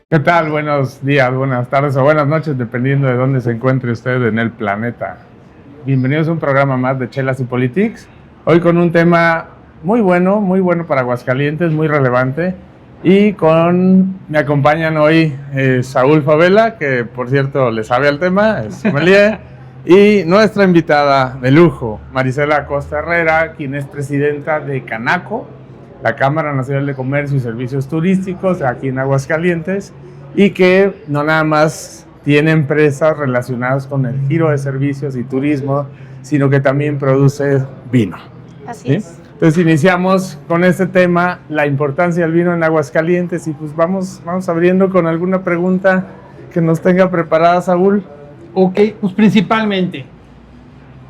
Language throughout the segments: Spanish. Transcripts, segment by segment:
¿Qué tal? Buenos días, buenas tardes o buenas noches, dependiendo de dónde se encuentre usted en el planeta. Bienvenidos a un programa más de Chelas y Politics. Hoy con un tema muy bueno para Aguascalientes, muy relevante. Me acompañan hoy Saúl Favela, que por cierto le sabe al tema, es sommelier, y nuestra invitada de lujo, Marisela Acosta Herrera, quien es presidenta de Canaco, la Cámara Nacional de Comercio y Servicios Turísticos aquí en Aguascalientes, y que no nada más tiene empresas relacionadas con el giro de servicios y turismo, sino que también produce vino. Así ¿Sí? es. Entonces iniciamos con este tema, la importancia del vino en Aguascalientes, y pues vamos abriendo con alguna pregunta que nos tenga preparada Saúl. Ok, pues principalmente,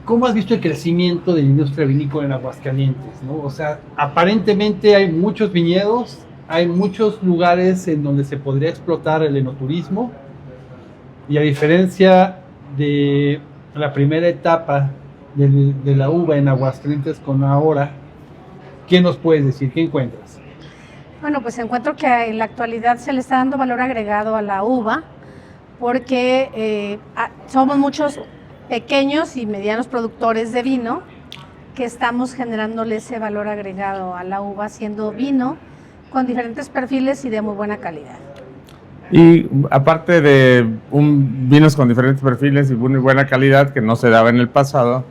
¿cómo has visto el crecimiento de la industria vinícola en Aguascalientes, ¿no? O sea, aparentemente hay muchos viñedos, hay muchos lugares en donde se podría explotar el enoturismo, y a diferencia de la primera etapa de la uva en Aguascalientes con ahora, ¿qué nos puedes decir? ¿Qué encuentras? Bueno, pues encuentro que en la actualidad se le está dando valor agregado a la uva porque somos muchos pequeños y medianos productores de vino que estamos generándole ese valor agregado a la uva, haciendo vino con diferentes perfiles y de muy buena calidad. Y aparte de vinos con diferentes perfiles y muy buena calidad que no se daba en el pasado,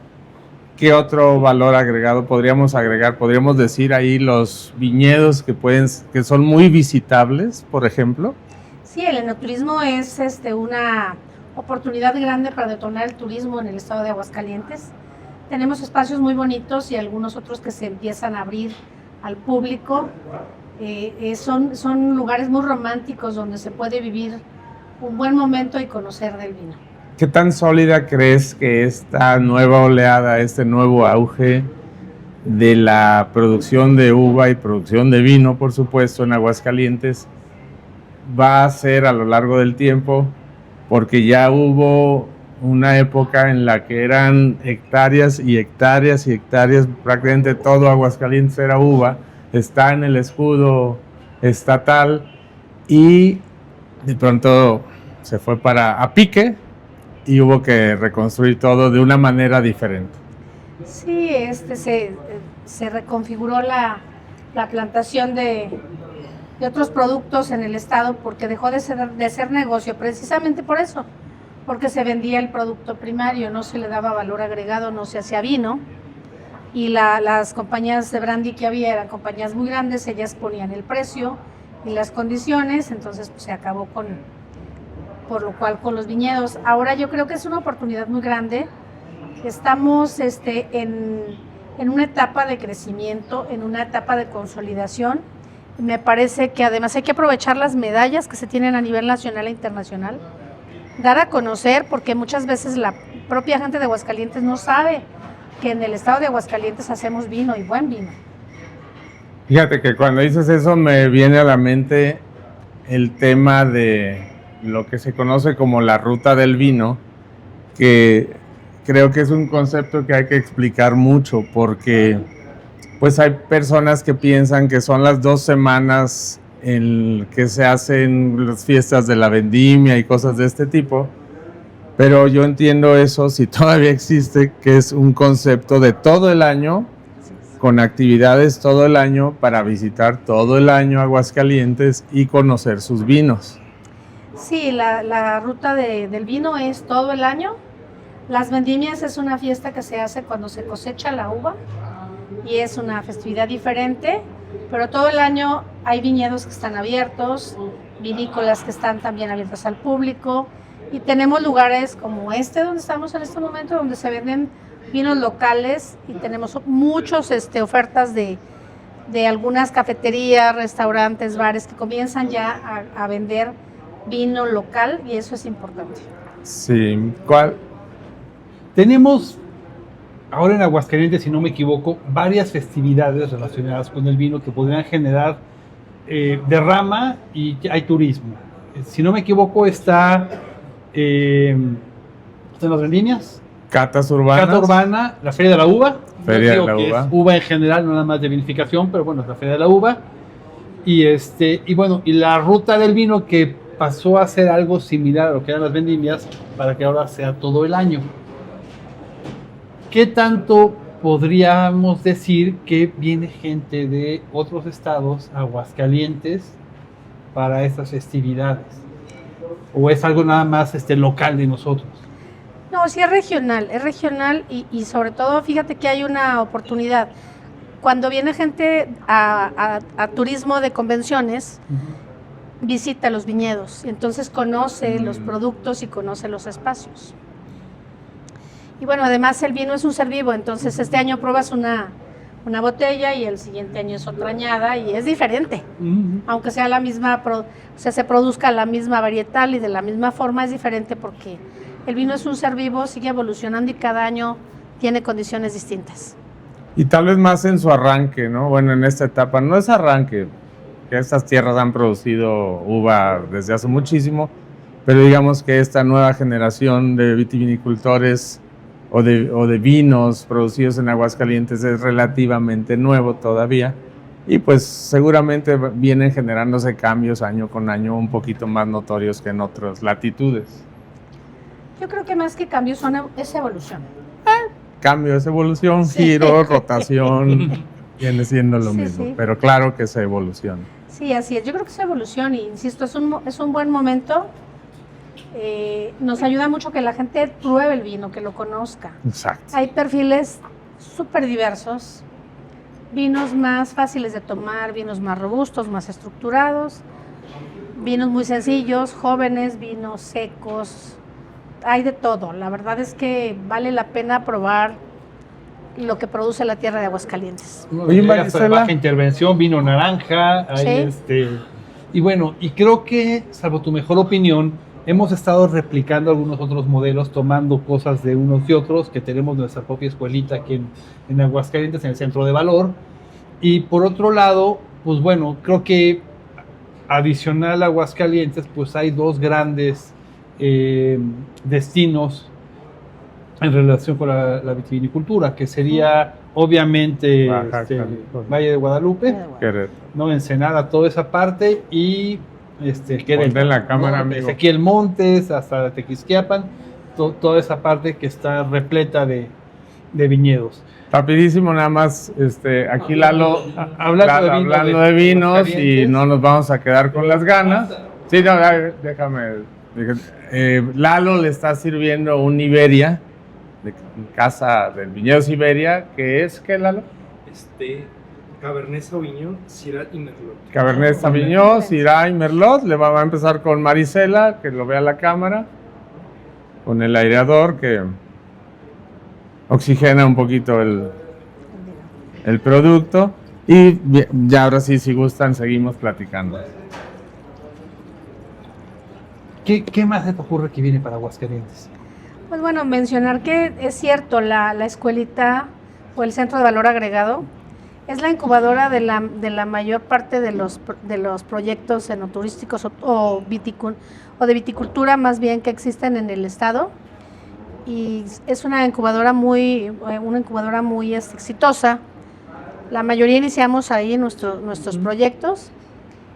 ¿qué otro valor agregado podríamos agregar? Podríamos decir ahí los viñedos que son muy visitables, por ejemplo. Sí, el enoturismo es una oportunidad grande para detonar el turismo en el estado de Aguascalientes. Tenemos espacios muy bonitos y algunos otros que se empiezan a abrir al público. Son lugares muy románticos donde se puede vivir un buen momento y conocer del vino. ¿Qué tan sólida crees que esta nueva oleada, este nuevo auge de la producción de uva y producción de vino, por supuesto, en Aguascalientes, va a ser a lo largo del tiempo? Porque ya hubo una época en la que eran hectáreas y hectáreas y hectáreas, prácticamente todo Aguascalientes era uva, está en el escudo estatal, y de pronto se fue a pique y hubo que reconstruir todo de una manera diferente. Sí, se reconfiguró la plantación de otros productos en el estado porque dejó de ser negocio, precisamente por eso, porque se vendía el producto primario, no se le daba valor agregado, no se hacía vino, y las compañías de brandy que había eran compañías muy grandes, ellas ponían el precio y las condiciones, entonces pues, se acabó por lo cual con los viñedos. Ahora yo creo que es una oportunidad muy grande. Estamos en una etapa de crecimiento, en una etapa de consolidación. Me parece que además hay que aprovechar las medallas que se tienen a nivel nacional e internacional, dar a conocer, porque muchas veces la propia gente de Aguascalientes no sabe que en el estado de Aguascalientes hacemos vino y buen vino. Fíjate que cuando dices eso me viene a la mente el tema de lo que se conoce como la ruta del vino, que creo que es un concepto que hay que explicar mucho, porque pues hay personas que piensan que son las 2 semanas en que se hacen las fiestas de la vendimia y cosas de este tipo, pero yo entiendo eso, si todavía existe, que es un concepto de todo el año, con actividades todo el año para visitar todo el año Aguascalientes y conocer sus vinos. Sí, la ruta del vino es todo el año. Las vendimias es una fiesta que se hace cuando se cosecha la uva y es una festividad diferente, pero todo el año hay viñedos que están abiertos, vinícolas que están también abiertas al público, y tenemos lugares como donde estamos en este momento, donde se venden vinos locales, y tenemos muchas ofertas de algunas cafeterías, restaurantes, bares que comienzan ya a vender vino local, y eso es importante. Sí, ¿cuál? Tenemos ahora en Aguascalientes, si no me equivoco, varias festividades relacionadas con el vino que podrían generar derrama, y hay turismo. Si no me equivoco, están las vendimias, Catas urbanas. Cata urbana, la Feria de la Uva. Feria de la que Uva. Es uva en general, no nada más de vinificación, pero bueno, es la Feria de la Uva. Y bueno, y la ruta del vino, que pasó a ser algo similar a lo que eran las vendimias para que ahora sea todo el año. ¿Qué tanto podríamos decir que viene gente de otros estados a Aguascalientes para estas festividades? ¿O es algo nada más local de nosotros? No, sí es regional y sobre todo fíjate que hay una oportunidad. Cuando viene gente a turismo de convenciones, visita los viñedos, y entonces conoce los productos y conoce los espacios. Y bueno, además el vino es un ser vivo, entonces este año pruebas una botella y el siguiente año es otra añada y es diferente. Aunque sea la misma, se produzca la misma varietal y de la misma forma, es diferente porque el vino es un ser vivo, sigue evolucionando y cada año tiene condiciones distintas. Y tal vez más en su arranque, ¿no? Bueno, en esta etapa, no es arranque, que estas tierras han producido uva desde hace muchísimo, pero digamos que esta nueva generación de vitivinicultores o de vinos producidos en Aguascalientes es relativamente nuevo todavía, y pues seguramente vienen generándose cambios año con año un poquito más notorios que en otras latitudes. Yo creo que más que cambios es evolución. Cambio es evolución, Sí. giro, rotación, viene siendo lo mismo, sí. pero claro que es evolución. Sí, así es. Yo creo que es evolución y insisto, es un buen momento. Nos ayuda mucho que la gente pruebe el vino, que lo conozca. Exacto. Hay perfiles súper diversos, vinos más fáciles de tomar, vinos más robustos, más estructurados, vinos muy sencillos, jóvenes, vinos secos, hay de todo. La verdad es que vale la pena probar lo que produce la tierra de Aguascalientes. Oye, Marisela. Baja intervención, vino naranja, hay Sí. y bueno, y creo que, salvo tu mejor opinión, hemos estado replicando algunos otros modelos, tomando cosas de unos y otros, que tenemos nuestra propia escuelita aquí en Aguascalientes, en el Centro de Valor. Y por otro lado, pues bueno, creo que adicional a Aguascalientes, pues hay dos grandes destinos en relación con la vitivinicultura, que sería obviamente Baja California. Valle de Guadalupe, Querer. ¿no? Ensenada, toda esa parte, y Querétaro, Ponte en la cámara, ¿no? amigo. Desde aquí el Montes hasta Tequisquiapan, toda esa parte que está repleta de viñedos. Rapidísimo, nada más, aquí Lalo, Hablando de vinos, y Aguascalientes. no nos vamos a quedar con las ganas. Sí, no, déjame. Lalo le está sirviendo un Iberia, de casa del viñedo Iberia, que es, ¿qué, Lalo? Cabernet Sauvignon, Syrah y Merlot. Cabernet Sauvignon, Syrah y Merlot. Le va a empezar con Marisela, que lo vea la cámara, con el aireador que oxigena un poquito el producto. Y ya ahora sí, si gustan, seguimos platicando. ¿Qué más se te ocurre que viene para Aguascalientes? Pues bueno, mencionar que es cierto, la escuelita o el Centro de Valor Agregado es la incubadora de la mayor parte de los proyectos enoturísticos o de viticultura más bien que existen en el estado, y es una incubadora muy exitosa. La mayoría iniciamos ahí nuestros proyectos,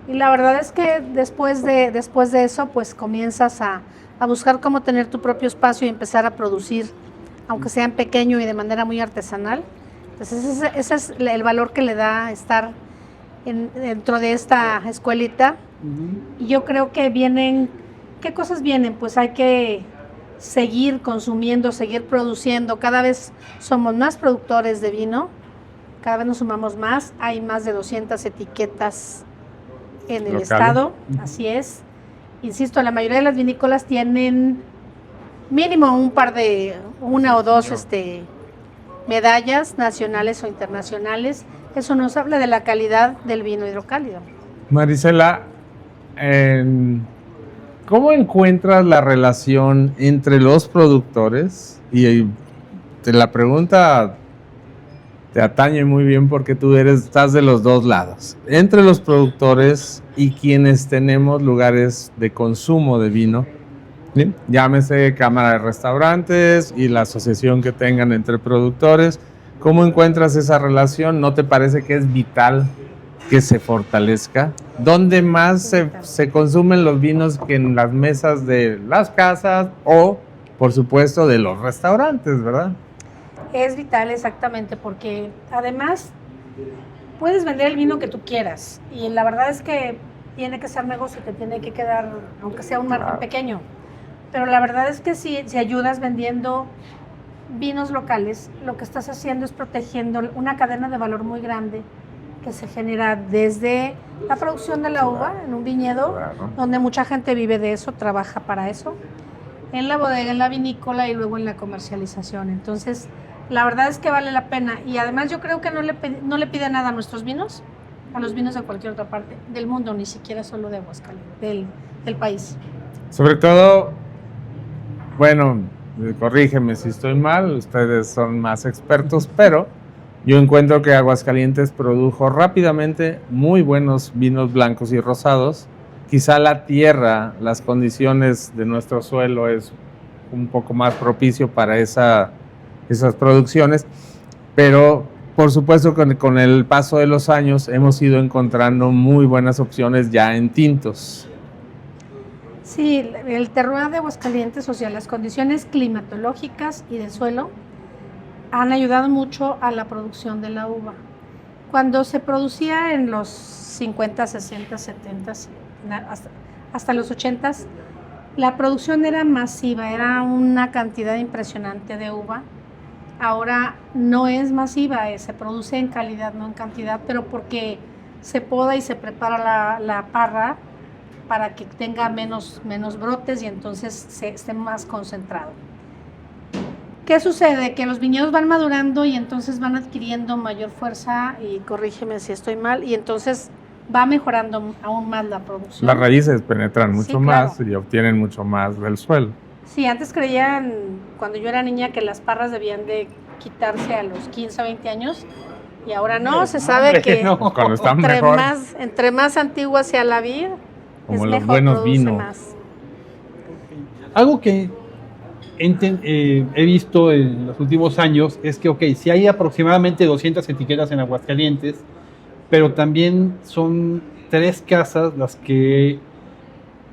y la verdad es que después de eso pues comienzas a buscar cómo tener tu propio espacio y empezar a producir, aunque sea en pequeño y de manera muy artesanal. Entonces ese es el valor que le da estar dentro de esta escuelita. Y yo creo que ¿qué cosas vienen? Pues hay que seguir consumiendo, seguir produciendo. Cada vez somos más productores de vino, cada vez nos sumamos más. Hay más de 200 etiquetas en el estado, así es. Insisto, la mayoría de las vinícolas tienen mínimo una o dos medallas nacionales o internacionales. Eso nos habla de la calidad del vino hidrocálido. Marisela, ¿cómo encuentras la relación entre los productores? Y la pregunta te atañe muy bien porque tú estás de los dos lados. Entre los productores y quienes tenemos lugares de consumo de vino, ¿sí? Llámese Cámara de Restaurantes y la asociación que tengan entre productores. ¿Cómo encuentras esa relación? ¿No te parece que es vital que se fortalezca? ¿dónde más se consumen los vinos que en las mesas de las casas o, por supuesto, de los restaurantes, verdad? Es vital, exactamente, porque además puedes vender el vino que tú quieras y la verdad es que tiene que ser negocio, te tiene que quedar, aunque sea un margen pequeño. Pero la verdad es que si ayudas vendiendo vinos locales, lo que estás haciendo es protegiendo una cadena de valor muy grande que se genera desde la producción de la uva en un viñedo, donde mucha gente vive de eso, trabaja para eso, en la bodega, en la vinícola y luego en la comercialización. Entonces, la verdad es que vale la pena y además yo creo que no le pide nada a nuestros vinos, a los vinos de cualquier otra parte del mundo, ni siquiera solo de Aguascalientes, del país. Sobre todo, bueno, corrígeme si estoy mal, ustedes son más expertos, pero yo encuentro que Aguascalientes produjo rápidamente muy buenos vinos blancos y rosados. Quizá la tierra, las condiciones de nuestro suelo es un poco más propicio para esas producciones, pero por supuesto con el paso de los años hemos ido encontrando muy buenas opciones ya en tintos. Sí, el terroir de Aguascalientes, o sea, las condiciones climatológicas y del suelo han ayudado mucho a la producción de la uva. Cuando se producía en los 50, 60, 70, hasta los 80, la producción era masiva, era una cantidad impresionante de uva. Ahora no es masiva, se produce en calidad, no en cantidad, pero porque se poda y se prepara la parra para que tenga menos brotes y entonces esté más concentrado. ¿Qué sucede? Que los viñedos van madurando y entonces van adquiriendo mayor fuerza, y corrígeme si estoy mal, y entonces va mejorando aún más la producción. Las raíces penetran mucho Sí, más claro. y obtienen mucho más del suelo. Sí, antes creían, cuando yo era niña, que las parras debían de quitarse a los 15 o 20 años, y ahora no, se sabe que Cuando están mejor, entre más antigua sea la vid, como es los mejor, buenos produce vinos. más. Algo que he visto en los últimos años es que, ok, si hay aproximadamente 200 etiquetas en Aguascalientes, pero también son 3 casas las que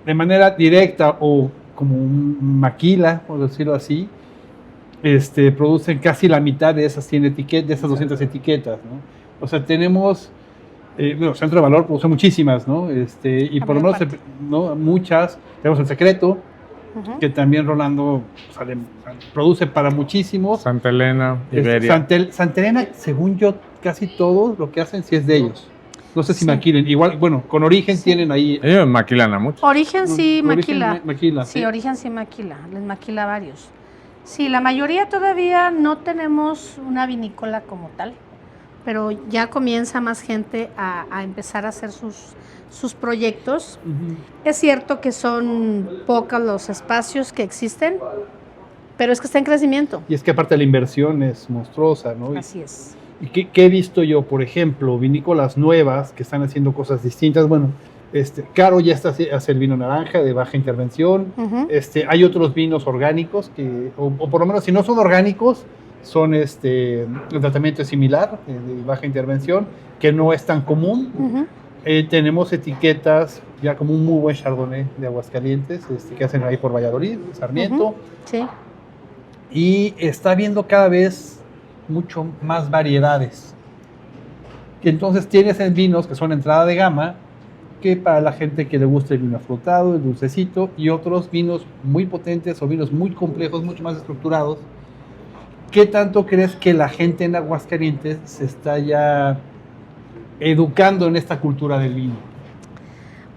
de manera directa o como un maquila, por decirlo así, producen casi la mitad de esas 100 etiquetas, de esas 200 etiquetas, ¿no? O sea, tenemos, Centro de Valor produce muchísimas, ¿no? Y por lo menos, ¿no? Muchas. Tenemos El Secreto, que también Rolando produce para muchísimos. Santa Elena, Iberia. Santa Elena, según yo, casi todo lo que hacen sí es de ellos. No sé si Sí. maquilen. Igual, bueno, con Origen tienen ahí. Ellos maquilan a mucho. Origen sí Origen maquila. maquila, Sí, Origen sí maquila, les maquila varios. Sí, la mayoría todavía no tenemos una vinícola como tal, pero ya comienza más gente a empezar a hacer sus proyectos. Ujú. Es cierto que son pocos los espacios que existen, pero es que está en crecimiento. Y es que aparte la inversión es monstruosa, ¿no? Así es. ¿Y qué he visto yo? Por ejemplo, vinícolas nuevas que están haciendo cosas distintas. Bueno, Caro ya hace el vino naranja de baja intervención. Ujú. Hay otros vinos orgánicos que, o por lo menos si no son orgánicos, son el tratamiento es similar, de baja intervención, que no es tan común. Ujú. Tenemos etiquetas ya como un muy buen Chardonnay de Aguascalientes, que hacen ahí por Valladolid, Sarmiento. Sí. Y está habiendo cada vez mucho más variedades. Entonces tienes vinos que son entrada de gama, que para la gente que le gusta el vino afrutado, el dulcecito, y otros vinos muy potentes o vinos muy complejos, mucho más estructurados. ¿Qué tanto crees que la gente en Aguascalientes se está ya educando en esta cultura del vino?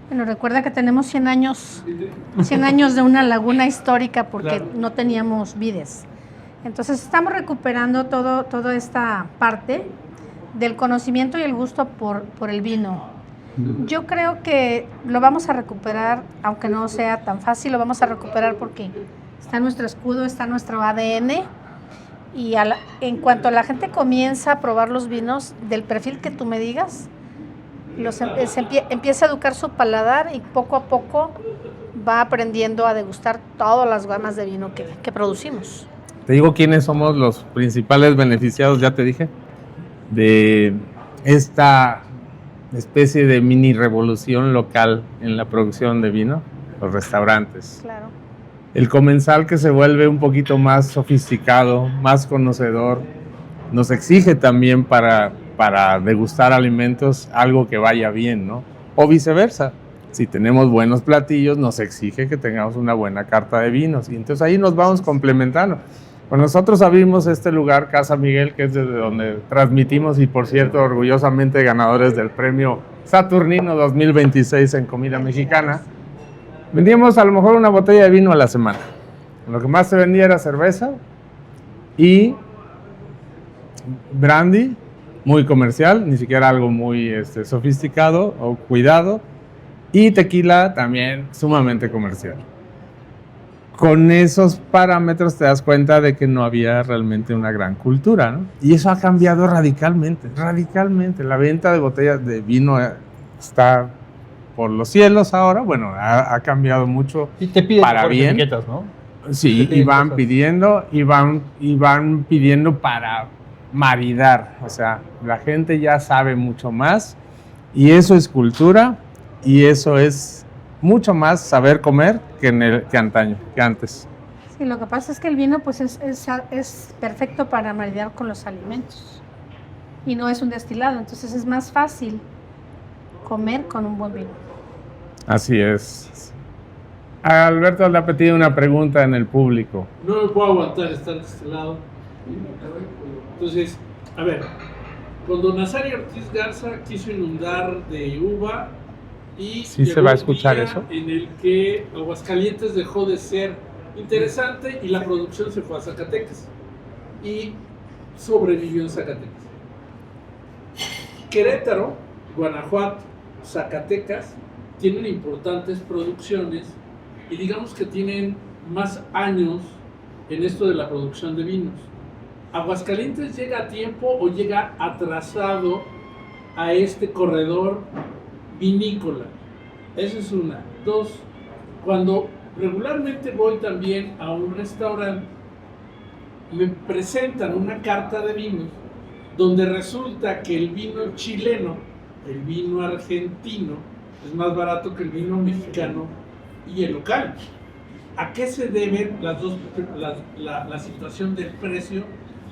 Bueno, recuerda que tenemos 100 años de una laguna histórica porque Claro. no teníamos vides. Entonces estamos recuperando toda esta parte del conocimiento y el gusto por el vino. Yo creo que lo vamos a recuperar, aunque no sea tan fácil, lo vamos a recuperar porque está nuestro escudo, está nuestro ADN. Y en cuanto la gente comienza a probar los vinos del perfil que tú me digas, empieza a educar su paladar y poco a poco va aprendiendo a degustar todas las gamas de vino que producimos. Te digo quiénes somos los principales beneficiados, ya te dije, de esta especie de mini revolución local en la producción de vino, los restaurantes. Claro. El comensal que se vuelve un poquito más sofisticado, más conocedor, nos exige también para degustar alimentos algo que vaya bien, ¿no? O viceversa. Si tenemos buenos platillos, nos exige que tengamos una buena carta de vinos. Y entonces ahí nos vamos complementando. Pues nosotros abrimos este lugar, Casa Miguel, que es desde donde transmitimos y, por cierto, orgullosamente ganadores del premio Saturnino 2026 en comida mexicana. Vendíamos a lo mejor una botella de vino a la semana. Lo que más se vendía era cerveza y brandy, muy comercial, ni siquiera algo muy sofisticado o cuidado, y tequila también sumamente comercial. Con esos parámetros te das cuenta de que no había realmente una gran cultura, ¿no? Y eso ha cambiado radicalmente, radicalmente. La venta de botellas de vino está por los cielos ahora. Bueno, ha cambiado mucho Y te piden para bien. etiquetas, ¿no? Sí, Te y piden van cosas. pidiendo, y van pidiendo para maridar. O sea, la gente ya sabe mucho más, y eso es cultura, y eso es mucho más saber comer que antaño, que antes. Sí, lo que pasa es que el vino pues es perfecto para maridar con los alimentos y no es un destilado, entonces es más fácil comer con un buen vino. Así es. A Alberto le ha pedido una pregunta en el público. No me puedo aguantar estar de este lado. Entonces, a ver, cuando Nazario Ortiz Garza quiso inundar de uva y ¿Sí se llegó va a un escuchar día eso? en el que Aguascalientes dejó de ser interesante y la producción se fue a Zacatecas y sobrevivió en Zacatecas. Querétaro, Guanajuato, Zacatecas tienen importantes producciones y digamos que tienen más años en esto de la producción de vinos. ¿Aguascalientes llega a tiempo o llega atrasado a este corredor vinícola? Esa es una. Dos, cuando regularmente voy también a un restaurante, me presentan una carta de vinos donde resulta que el vino chileno, el vino argentino, es más barato que el vino mexicano y el local. ¿A qué se debe la situación del precio?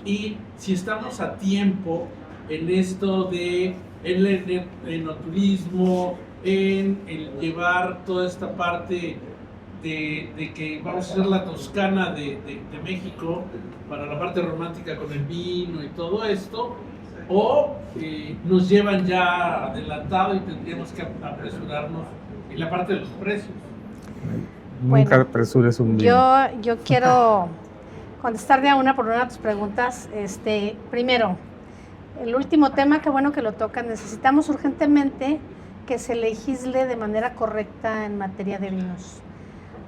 Y si estamos a tiempo en esto de el enoturismo, en el llevar toda esta parte de que vamos a hacer la Toscana de México para la parte romántica con el vino y todo esto, o nos llevan ya adelantado y tendríamos que apresurarnos en la parte de los precios. Nunca Bueno, apresures un vino. Yo quiero contestar de una por una de tus preguntas. Primero, el último tema, qué bueno que lo tocan. Necesitamos urgentemente que se legisle de manera correcta en materia de vinos.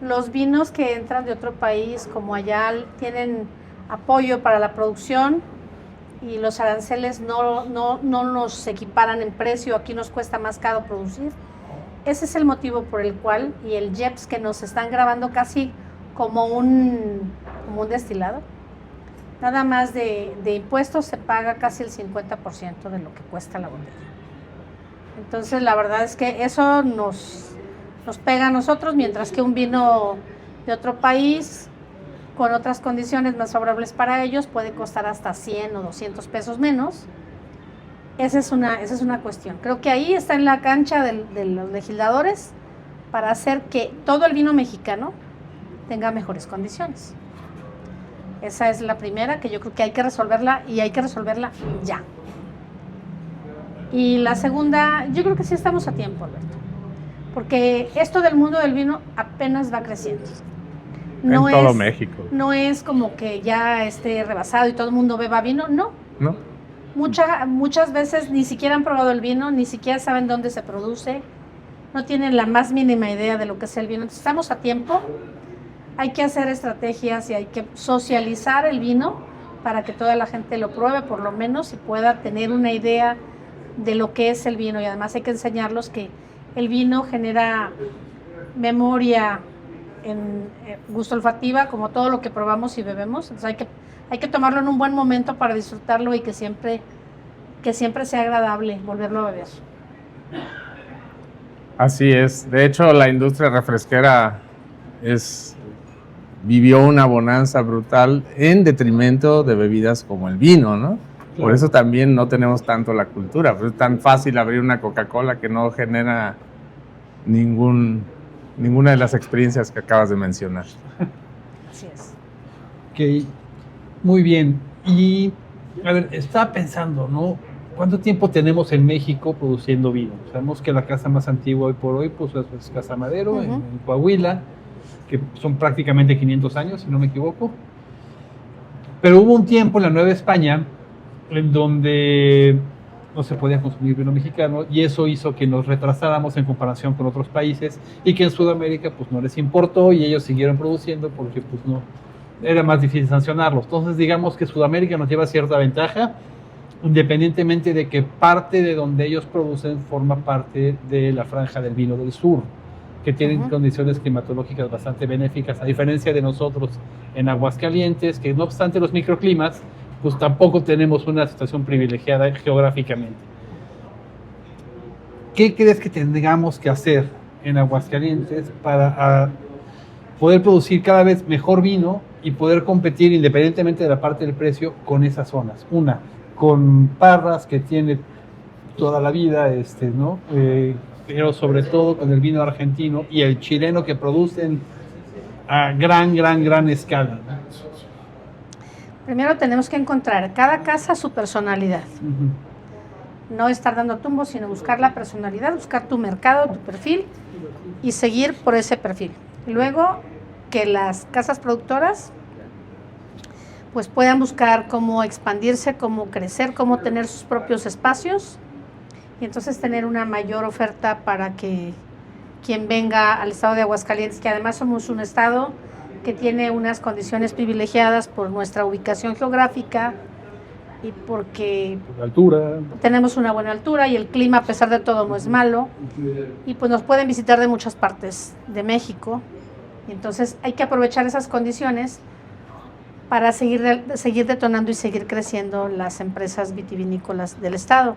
Los vinos que entran de otro país, como allá, tienen apoyo para la producción y los aranceles no nos equiparan en precio. Aquí nos cuesta más caro producir. Ese es el motivo por el cual, y el JEPS que nos están grabando casi como un destilado, nada más de impuestos se paga casi el 50% de lo que cuesta la botella. Entonces la verdad es que eso nos pega a nosotros, mientras que un vino de otro país con otras condiciones más favorables para ellos puede costar hasta 100 o 200 pesos menos. Esa es una cuestión. Creo que ahí está en la cancha de los legisladores para hacer que todo el vino mexicano tenga mejores condiciones. Esa es la primera, que yo creo que hay que resolverla, y hay que resolverla ya. Y la segunda, yo creo que sí estamos a tiempo, Alberto, porque esto del mundo del vino apenas va creciendo. En todo México. No es como que ya esté rebasado y todo el mundo beba vino, no. ¿No? Muchas veces ni siquiera han probado el vino, ni siquiera saben dónde se produce, no tienen la más mínima idea de lo que es el vino. Entonces, estamos a tiempo, hay que hacer estrategias y hay que socializar el vino para que toda la gente lo pruebe por lo menos y pueda tener una idea de lo que es el vino. Y además hay que enseñarlos que el vino genera memoria en gusto olfativa, como todo lo que probamos y bebemos. Entonces hay que tomarlo en un buen momento para disfrutarlo y que siempre sea agradable volverlo a beber. Así es. De hecho, la industria refresquera vivió una bonanza brutal en detrimento de bebidas como el vino, ¿no? Por Claro. eso también no tenemos tanto la cultura. Pues es tan fácil abrir una Coca-Cola que no genera ninguna de las experiencias que acabas de mencionar. Así es. Ok, muy bien. Y, a ver, estaba pensando, ¿no? ¿Cuánto tiempo tenemos en México produciendo vino? Sabemos que la casa más antigua hoy por hoy pues, es Casa Madero, Ujú. en Coahuila, que son prácticamente 500 años, si no me equivoco. Pero hubo un tiempo en la Nueva España en donde no se podía consumir vino mexicano y eso hizo que nos retrasáramos en comparación con otros países y que en Sudamérica pues no les importó y ellos siguieron produciendo porque pues no, era más difícil sancionarlos. Entonces digamos que Sudamérica nos lleva cierta ventaja, independientemente de que parte de donde ellos producen forma parte de la franja del vino del sur, que tienen Ujú. condiciones climatológicas bastante benéficas, a diferencia de nosotros en Aguascalientes, que no obstante los microclimas, pues tampoco tenemos una situación privilegiada geográficamente. ¿Qué crees que tengamos que hacer en Aguascalientes para poder producir cada vez mejor vino y poder competir independientemente de la parte del precio con esas zonas? Una, con Parras, que tiene toda la vida, ¿no? Pero sobre todo con el vino argentino y el chileno que producen a gran escala, ¿no? Primero tenemos que encontrar cada casa su personalidad. No estar dando tumbos, sino buscar la personalidad, buscar tu mercado, tu perfil y seguir por ese perfil. Luego, que las casas productoras pues puedan buscar cómo expandirse, cómo crecer, cómo tener sus propios espacios y entonces tener una mayor oferta para que quien venga al estado de Aguascalientes, que además somos un estado que tiene unas condiciones privilegiadas por nuestra ubicación geográfica y porque Por altura. tenemos una buena altura y el clima a pesar de todo no es malo y pues nos pueden visitar de muchas partes de México y entonces hay que aprovechar esas condiciones para seguir detonando y seguir creciendo las empresas vitivinícolas del estado.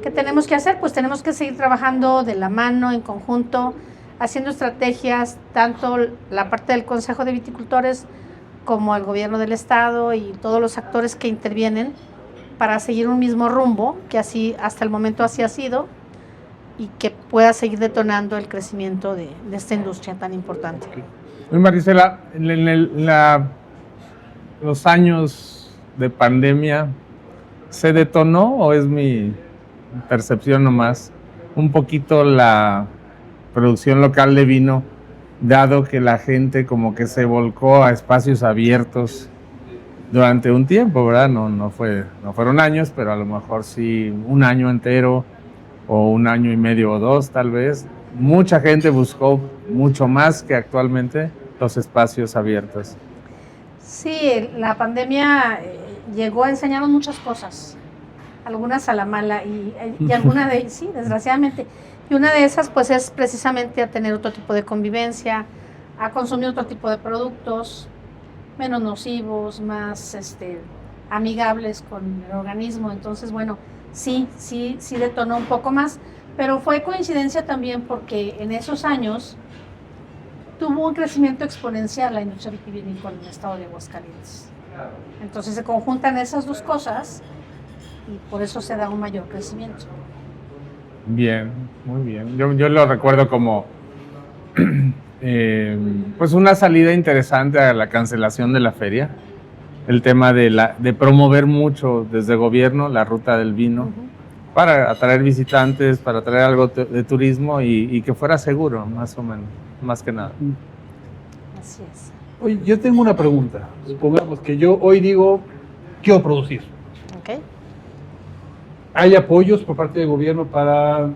¿Qué tenemos que hacer? Pues tenemos que seguir trabajando de la mano, en conjunto, haciendo estrategias, tanto la parte del Consejo de Viticultores como el gobierno del estado y todos los actores que intervienen para seguir un mismo rumbo, que así hasta el momento así ha sido, y que pueda seguir detonando el crecimiento de esta industria tan importante. Oye, Marisela, los años de pandemia, ¿se detonó o es mi percepción nomás un poquito la producción local de vino, dado que la gente como que se volcó a espacios abiertos durante un tiempo, ¿verdad? No fueron años, pero a lo mejor sí un año entero o un año y medio o dos tal vez. Mucha gente buscó mucho más que actualmente los espacios abiertos. Sí, la pandemia llegó a enseñarnos muchas cosas, algunas a la mala y algunas de sí, desgraciadamente. Y una de esas pues es precisamente a tener otro tipo de convivencia, a consumir otro tipo de productos menos nocivos, más amigables con el organismo. Entonces, bueno, sí detonó un poco más, pero fue coincidencia también porque en esos años tuvo un crecimiento exponencial la industria vitivinícola en el estado de Aguascalientes. Entonces se conjuntan esas dos cosas y por eso se da un mayor crecimiento. Bien, muy bien. Yo lo recuerdo como pues una salida interesante a la cancelación de la feria. El tema de promover mucho desde gobierno la ruta del vino para atraer visitantes, para atraer algo de turismo y que fuera seguro, más o menos, más que nada. Así es. Oye, yo tengo una pregunta. Supongamos que yo hoy digo, quiero producir. ¿Ok? ¿Hay apoyos por parte del gobierno para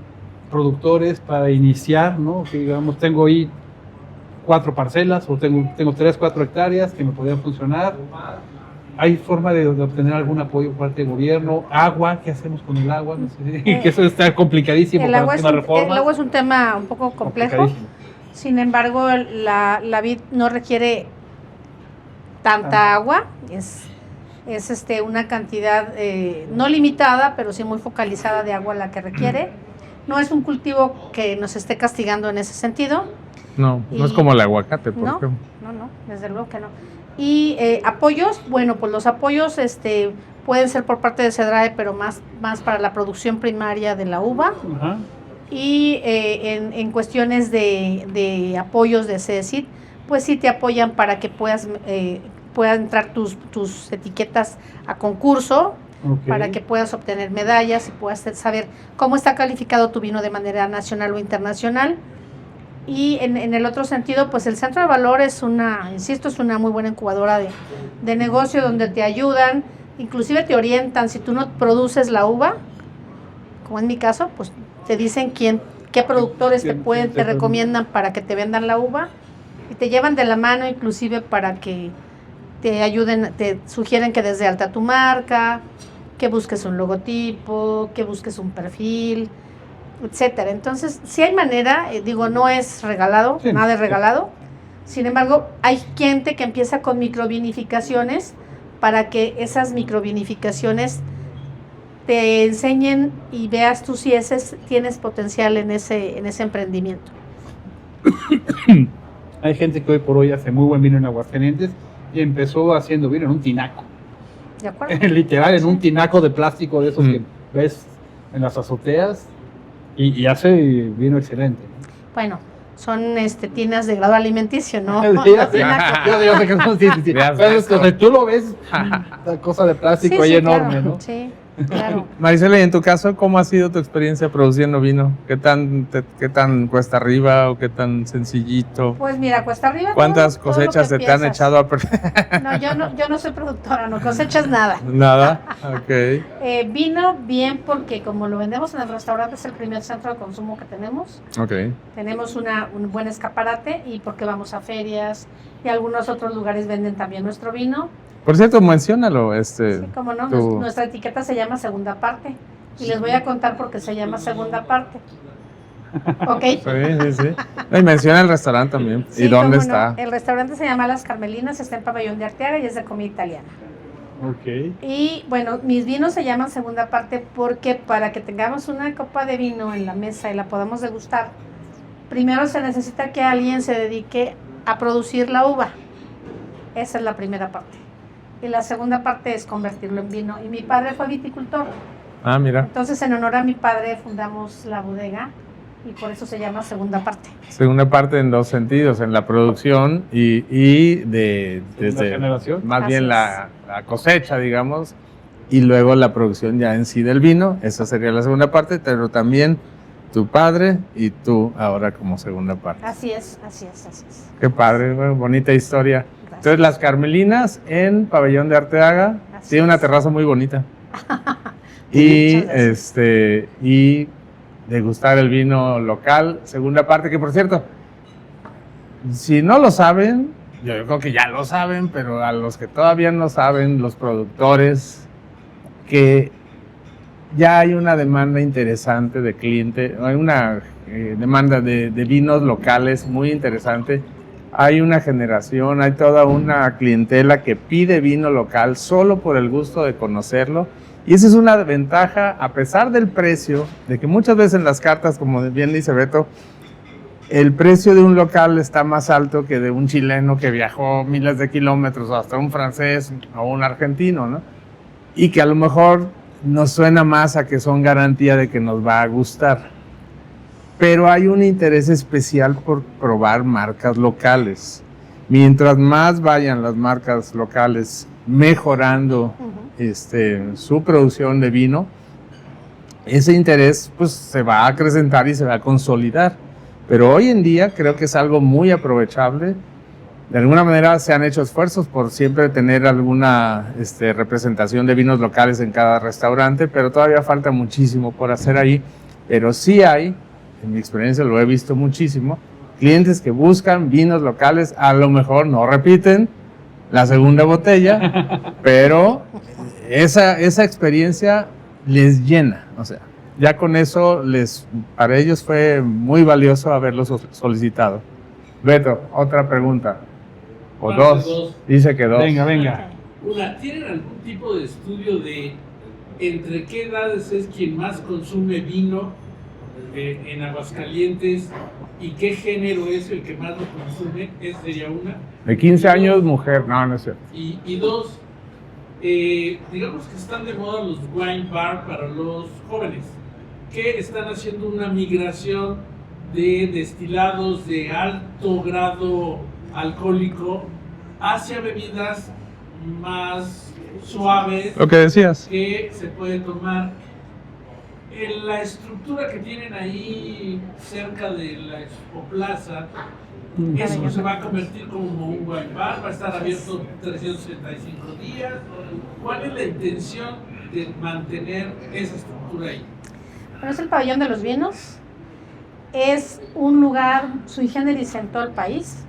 productores, para iniciar, ¿no? Que digamos, tengo ahí 4 parcelas o tengo 3, 4 hectáreas que me podrían funcionar. ¿Hay forma de obtener algún apoyo por parte del gobierno? ¿Agua? ¿Qué hacemos con el agua? No sé, que eso está complicadísimo El con agua, las últimas reformas. el agua es un tema un poco complejo. Complicadísimo. Sin embargo, la vid no requiere tanta agua, es una cantidad no limitada, pero sí muy focalizada de agua la que requiere. no es un cultivo que nos esté castigando en ese sentido. No, no es Y- como el aguacate, por No, ejemplo. no, desde luego que no. Y apoyos, bueno, pues los apoyos pueden ser por parte de CEDRAE, pero más para la producción primaria de la uva. Ajá. Y en cuestiones de apoyos de CECIT, pues sí te apoyan para que puedan entrar tus etiquetas a concurso, Ok. para que puedas obtener medallas y puedas saber cómo está calificado tu vino de manera nacional o internacional. Y en el otro sentido, pues el Centro de Valor es una muy buena incubadora de negocio donde te ayudan, inclusive te orientan. Si tú no produces la uva, como en mi caso, pues te dicen qué productores te recomiendan para que te vendan la uva y te llevan de la mano inclusive para que te ayuden, te sugieren que des de alta tu marca, que busques un logotipo, que busques un perfil, etcétera. Entonces, sí hay manera, no es regalado, Sí, nada es sí. regalado. Sin embargo, hay gente que empieza con microvinificaciones para que esas microvinificaciones te enseñen y veas tú si tienes potencial en ese emprendimiento. Hay gente que hoy por hoy hace muy buen vino en Aguascalientes y empezó haciendo vino en un tinaco. ¿De acuerdo? Literal, en un Sí. tinaco de plástico de esos que ves en las azoteas y hace vino excelente. Bueno, son tinas de grado alimenticio, ¿no? Sí, No sí. tinaco. Yo sé que son, sí. Ya Pero es sé. que tú lo ves, una cosa de plástico ahí enorme, claro, ¿no? Sí, claro. Marisela, y en tu caso, ¿cómo ha sido tu experiencia produciendo vino? ¿Qué tan cuesta arriba o qué tan sencillito? Pues mira, cuesta arriba. ¿Cuántas todo lo que cosechas se te han piensas. echado a perder? No, yo no soy productora, no cosechas nada. Nada. Ok. Vino bien porque como lo vendemos en el restaurante, es el primer centro de consumo que tenemos. Ok. Tenemos un buen escaparate y porque vamos a ferias y algunos otros lugares venden también nuestro vino. Por cierto, menciónalo. Sí, como no, nuestra etiqueta se llama Segunda Parte y les voy a contar por qué se llama Segunda Parte. ¿Ok? Sí. No, y menciona el restaurante también. Sí, ¿Y dónde cómo no. está? El restaurante se llama Las Carmelinas, está en Pabellón de Arteaga y es de comida italiana. Ok. Y bueno, mis vinos se llaman Segunda Parte porque para que tengamos una copa de vino en la mesa y la podamos degustar, primero se necesita que alguien se dedique a producir la uva. Esa es la primera parte. Y la segunda parte es convertirlo en vino. Y mi padre fue viticultor. Ah, mira. Entonces, en honor a mi padre, fundamos la bodega y por eso se llama Segunda Parte. Segunda parte en dos sentidos, en la producción y desde generación. más bien Así la cosecha, digamos, y luego la producción ya en sí del vino. Esa sería la segunda parte, pero también tu padre y tú ahora como segunda parte. Así es, así es, así es. Qué padre, bueno, bonita historia. Gracias. Entonces, Las Carmelinas en Pabellón de Arteaga, Así tiene una es. terraza muy bonita. y Muchas gracias. y degustar el vino local, segunda parte, que por cierto, si no lo saben, yo creo que ya lo saben, pero a los que todavía no saben, los productores, que ya hay una demanda interesante de cliente, hay una demanda de vinos locales muy interesante. Hay una generación, hay toda una clientela que pide vino local solo por el gusto de conocerlo. Y esa es una ventaja, a pesar del precio, de que muchas veces en las cartas, como bien dice Beto, el precio de un local está más alto que de un chileno que viajó miles de kilómetros, o hasta un francés o un argentino, ¿no? Y que a lo mejor nos suena más a que son garantía de que nos va a gustar. Pero hay un interés especial por probar marcas locales. Mientras más vayan las marcas locales mejorando su producción de vino, ese interés pues se va a acrecentar y se va a consolidar. Pero hoy en día creo que es algo muy aprovechable. De alguna manera se han hecho esfuerzos por siempre tener alguna representación de vinos locales en cada restaurante, pero todavía falta muchísimo por hacer ahí. Pero sí hay, en mi experiencia lo he visto muchísimo, clientes que buscan vinos locales, a lo mejor no repiten la segunda botella, pero esa experiencia les llena, o sea, ya con eso para ellos fue muy valioso haberlo solicitado. Beto, otra pregunta. O Más de dos. dos. Dice que dos. Venga. Una, ¿tienen algún tipo de estudio de entre qué edades es quien más consume vino en Aguascalientes y qué género es el que más lo consume, sería una. De 15 años, mujer. No, no es cierto. Y dos, digamos que están de moda los wine bar para los jóvenes, que están haciendo una migración de destilados de alto grado alcohólico hacia bebidas más suaves Lo que decías. que se puede tomar. En la estructura que tienen ahí cerca de la Expo Plaza, eso se va a convertir como un wine bar, va a estar abierto 365 días. ¿Cuál es la intención de mantener esa estructura ahí? Bueno, es el Pabellón de los Vinos. Es un lugar sui generis en todo el país.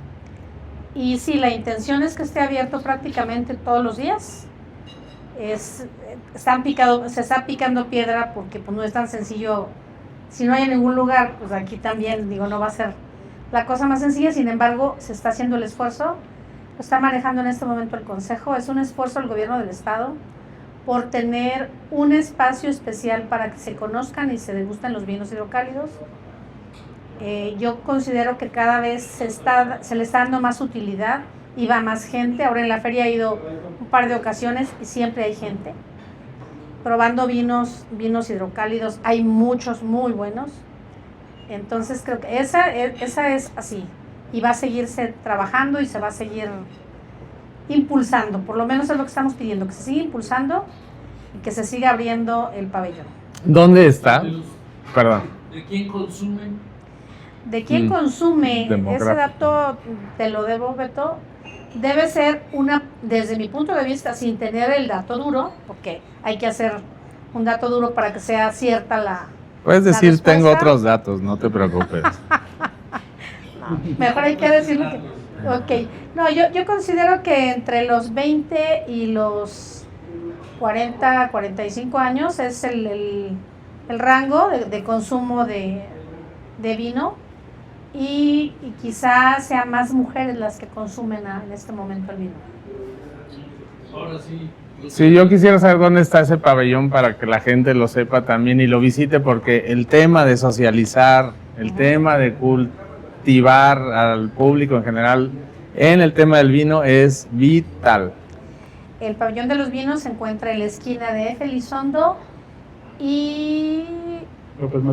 Y sí, la intención es que esté abierto prácticamente todos los días. Se está picando piedra porque pues, no es tan sencillo. Si no hay en ningún lugar, pues aquí también, no va a ser la cosa más sencilla. Sin embargo, se está haciendo el esfuerzo. Lo está manejando en este momento el Consejo. Es un esfuerzo del gobierno del estado por tener un espacio especial para que se conozcan y se degusten los vinos hidrocálidos. Yo considero que cada vez se le está dando más utilidad y va más gente. Ahora en la feria he ido un par de ocasiones y siempre hay gente probando vinos hidrocálidos. Hay muchos muy buenos. Entonces creo que esa es así y va a seguirse trabajando y se va a seguir impulsando. Por lo menos es lo que estamos pidiendo, que se siga impulsando y que se siga abriendo el pabellón. ¿Dónde está? Perdón. ¿De quién consumen? ¿De quién consume? Demográfico. Ese dato te lo debo, Beto. Debe ser desde mi punto de vista, sin tener el dato duro, porque hay que hacer un dato duro para que sea cierta la... Puedes decir, respuesta. tengo otros datos, no te preocupes. Mejor hay que decirlo que... Ok. No, yo considero que entre los 20 y los 40, 45 años es el rango de consumo de vino. Y quizás sean más mujeres las que consumen en este momento el vino. Ahora sí. Sí, yo quisiera saber dónde está ese pabellón para que la gente lo sepa también y lo visite, porque el tema de socializar, el tema de cultivar al público en general en el tema del vino es vital. El Pabellón de los Vinos se encuentra en la esquina de F. Elizondo y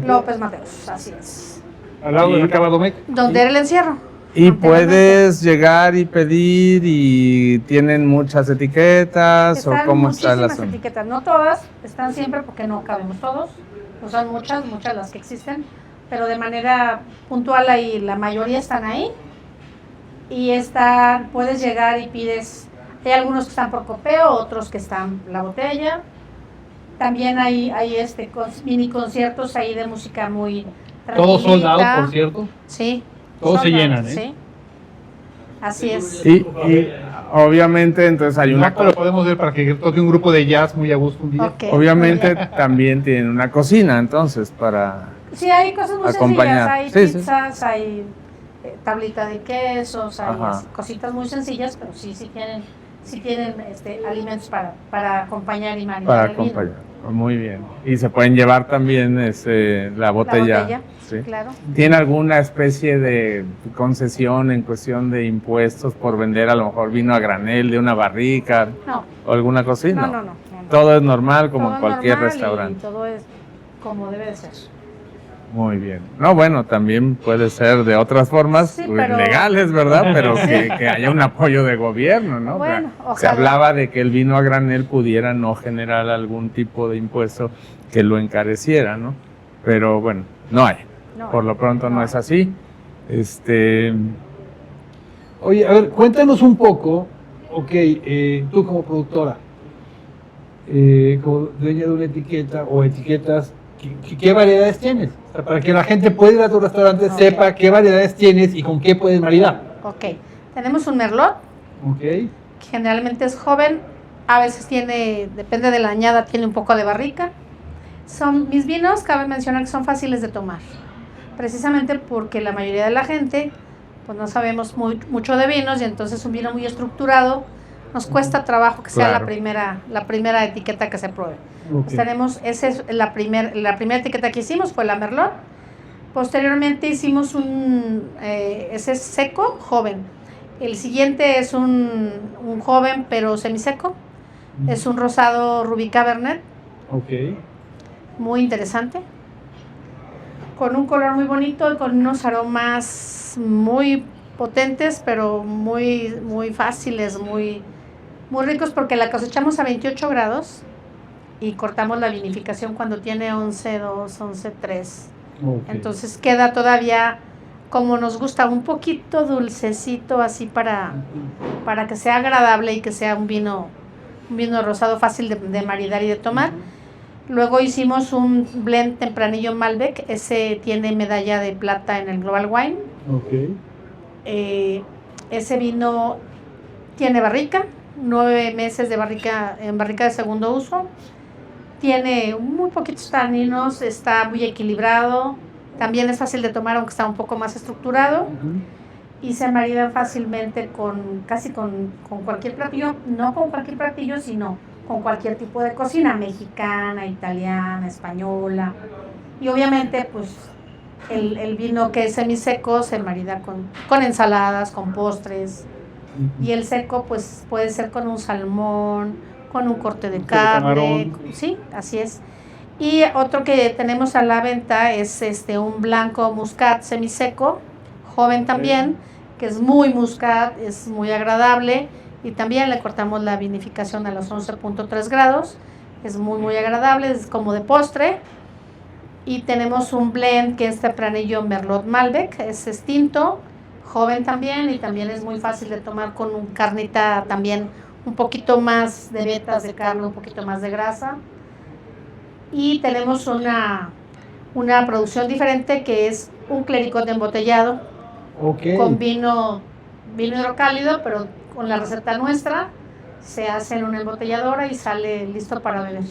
López Mateos, así es. Al lado del Cabadomec. ¿Dónde era el encierro? Y Anteriormente. puedes llegar y pedir y tienen muchas etiquetas o Están cómo está el muchísimas asunto. etiquetas, no todas, están siempre porque no cabemos todos, no son muchas las que existen, pero de manera puntual ahí, la mayoría están ahí y puedes llegar y pides, hay algunos que están por copeo, otros que están la botella, también hay mini conciertos ahí de música muy Todos tranquilita. soldados, por cierto. Sí. Todos se sold out, llenan, ¿eh? Sí. Así es. Y obviamente entonces hay una... No, lo podemos ver para que toque un grupo de jazz muy a gusto un día. Ok. Obviamente también tienen una cocina entonces para... Sí, hay cosas muy acompañar. sencillas, hay Sí, pizzas, hay tablita de quesos, hay Ajá. así, cositas muy sencillas, pero sí tienen alimentos para acompañar y maridar Para el vino. acompañar. Muy bien. Y se pueden llevar también la botella. La botella, ¿sí? claro. ¿Tiene alguna especie de concesión en cuestión de impuestos por vender a lo mejor vino a granel de una barrica No, o alguna cosa así? no. Todo es normal como Todo en cualquier normal restaurante. Y todo es como debe de ser. Muy bien. No, bueno, también puede ser de otras formas Sí, pero- legales, ¿verdad? Pero que haya un apoyo de gobierno, ¿no? Bueno, O sea, se ojalá. hablaba de que el vino a granel pudiera no generar algún tipo de impuesto que lo encareciera, ¿no? Pero bueno, no hay. No, Por lo pronto no hay. es así. Oye, a ver, cuéntanos un poco, tú como productora, como dueña de una etiqueta o etiquetas, ¿qué variedades tienes? O sea, para que la gente pueda ir a tu restaurante, Ok. sepa qué variedades tienes y con qué puedes maridar. Ok, tenemos un merlot, Ok. que generalmente es joven, a veces depende de la añada, tiene un poco de barrica. Mis vinos, cabe mencionar que son fáciles de tomar, precisamente porque la mayoría de la gente, pues no sabemos mucho de vinos y entonces un vino muy estructurado nos cuesta trabajo que sea Claro. la primera etiqueta que se pruebe. Ok. Pues esa es la primera etiqueta que hicimos, fue la Merlot, Posteriormente hicimos ese es seco, joven. El siguiente es un joven pero semiseco. Es un rosado Rubí Cabernet, Ok. muy interesante. Con un color muy bonito y con unos aromas muy potentes, pero muy, muy fáciles, muy, muy ricos, porque la cosechamos a 28 grados y cortamos la vinificación cuando tiene 11.2, 11.3. Ok. Entonces queda todavía como nos gusta, un poquito dulcecito, así para que sea agradable y que sea un vino rosado fácil de maridar y de tomar. Luego hicimos un blend tempranillo Malbec, ese tiene medalla de plata en el Global Wine. Ok. Ese vino tiene barrica, 9 meses de barrica en barrica de segundo uso. Tiene muy poquitos taninos, está muy equilibrado. También es fácil de tomar, aunque está un poco más estructurado. Y se maridan fácilmente casi con cualquier platillo, no con cualquier platillo, sino con cualquier tipo de cocina, mexicana, italiana, española. Y obviamente, pues, el vino que es semiseco se marida con ensaladas, con postres. Y el seco, pues, puede ser con un salmón, con un corte de carne. Sí, así es. Y otro que tenemos a la venta es un blanco muscat semiseco, joven también, que es muy muscat, es muy agradable, y también le cortamos la vinificación a los 11.3 grados, es muy muy agradable, es como de postre. Y tenemos un blend que es tempranillo Merlot Malbec, es tinto, joven también, y también es muy fácil de tomar con un carnita también, un poquito más de vetas de carne, un poquito más de grasa. Y tenemos una producción diferente que es un clericot embotellado, con vino hidrocálido, pero con la receta nuestra se hace en una embotelladora y sale listo para beber.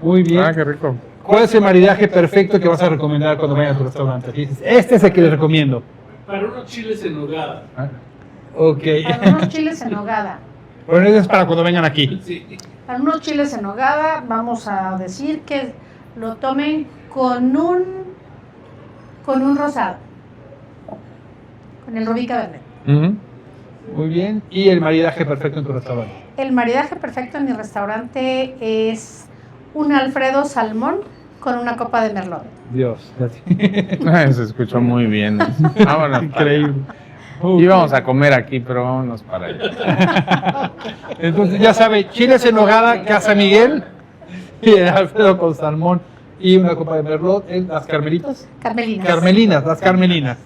Muy bien. Ah, qué rico. ¿Cuál es el maridaje perfecto que vas a recomendar cuando vayas a tu restaurante? Dices, este es el que les recomiendo. Para unos chiles en nogada. Ok. Para unos chiles en nogada. Bueno, eso es para cuando vengan aquí. Sí. Para unos chiles en nogada vamos a decir que lo tomen con un rosado, con el Rubí Cabernet. Muy bien. ¿Y el maridaje perfecto en tu restaurante? El maridaje perfecto en mi restaurante es un Alfredo salmón con una copa de Merlot. Dios. Se escuchó muy bien. Vámonos. Increíble. Íbamos a comer aquí, pero vámonos para allá. Entonces, ya sabe, chiles en nogada, Casa Miguel, y el Alfredo con salmón y una copa de Merlot, las carmelitas. Carmelinas. Las carmelinas.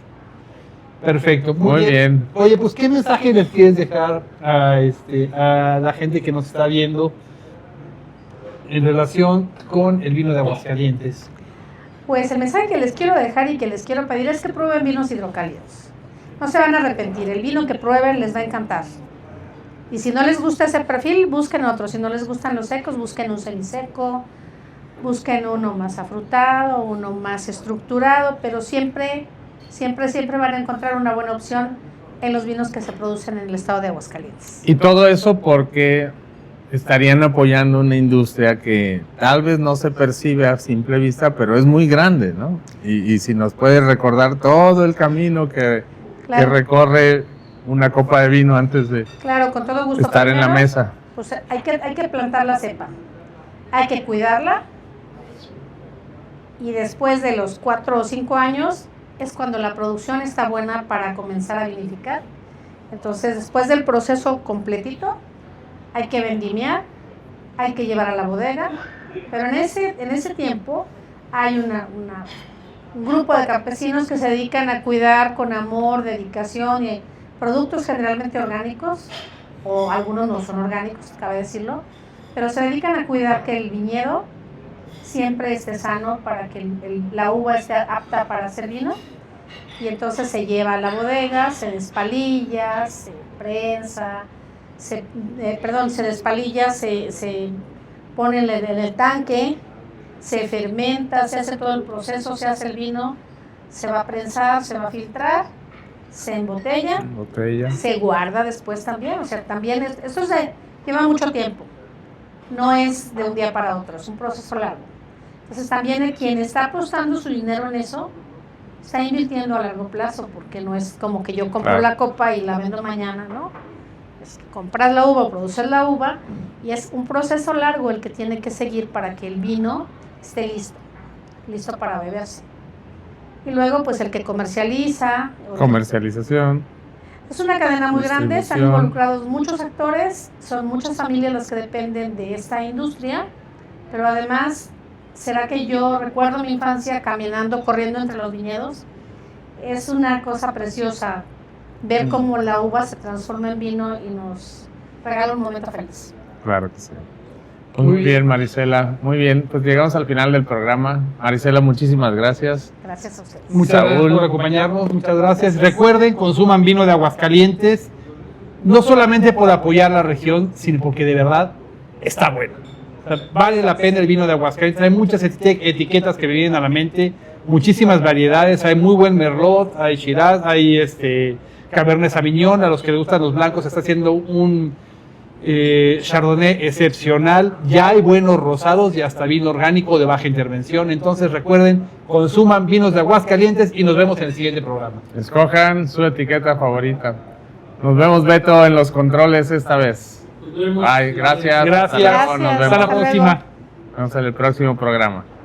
Perfecto, Muy bien. Oye, pues, ¿qué mensaje les quieres dejar a la gente que nos está viendo en relación con el vino de Aguascalientes? Pues el mensaje que les quiero dejar y que les quiero pedir es que prueben vinos hidrocálidos. No se van a arrepentir, el vino que prueben les va a encantar. Y si no les gusta ese perfil, busquen otro. Si no les gustan los secos, busquen un semiseco, busquen uno más afrutado, uno más estructurado, pero siempre van a encontrar una buena opción en los vinos que se producen en el estado de Aguascalientes. Y todo eso porque estarían apoyando una industria que tal vez no se percibe a simple vista, pero es muy grande, ¿no? Y si nos puede recordar todo el camino que recorre una copa de vino antes de Claro, con todo gusto. estar en la mesa. Pues hay que plantar la cepa, hay que cuidarla, y después de los 4 o 5 años es cuando la producción está buena para comenzar a vinificar. Entonces, después del proceso completito, hay que vendimiar, hay que llevar a la bodega, pero en ese tiempo hay un grupo de campesinos que se dedican a cuidar con amor, dedicación, y productos generalmente orgánicos, o algunos no son orgánicos, cabe decirlo, pero se dedican a cuidar que el viñedo siempre esté sano para que la uva esté apta para hacer vino. Y entonces se lleva a la bodega, se despalilla, se prensa, se despalilla, se pone en el tanque, se fermenta, se hace todo el proceso, se hace el vino, se va a prensar, se va a filtrar, se embotella, se guarda después también. O sea, también esto lleva mucho tiempo, no es de un día para otro, es un proceso largo. Entonces también quien está apostando su dinero en eso, está invirtiendo a largo plazo, porque no es como que yo compro Claro. la copa y la vendo mañana, ¿no? Es que compras la uva, produces la uva, y es un proceso largo el que tiene que seguir para que el vino esté listo para beberse. Y luego, pues el que comercializa. Comercialización. Es una cadena muy grande, están Distribución. involucrados muchos actores, son muchas familias las que dependen de esta industria, pero además, ¿será que yo recuerdo mi infancia caminando, corriendo entre los viñedos? Es una cosa preciosa ver cómo la uva se transforma en vino y nos regala un momento feliz. Claro que sí. Muy bien, Marisela. Muy bien, pues llegamos al final del programa. Marisela, muchísimas gracias. Gracias a ustedes. Muchas gracias Saúl. por acompañarnos, muchas gracias. Recuerden, consuman vino de Aguascalientes, no solamente por apoyar la región, sino porque de verdad está bueno. O sea, vale la pena el vino de Aguascalientes. Hay muchas etiquetas que me vienen a la mente, muchísimas variedades. Hay muy buen Merlot, hay Shiraz, hay Cabernet Sauvignon. A los que les gustan los blancos, se está haciendo un Chardonnay excepcional. Ya hay buenos rosados y hasta vino orgánico de baja intervención. Entonces recuerden, consuman vinos de Aguascalientes y nos vemos en el siguiente programa. Escojan su etiqueta favorita. Nos vemos, Beto, en los controles esta vez. Nos vemos. Bye, gracias. Gracias. Hasta luego, nos Hasta vemos. la próxima. Nos vemos en el próximo programa.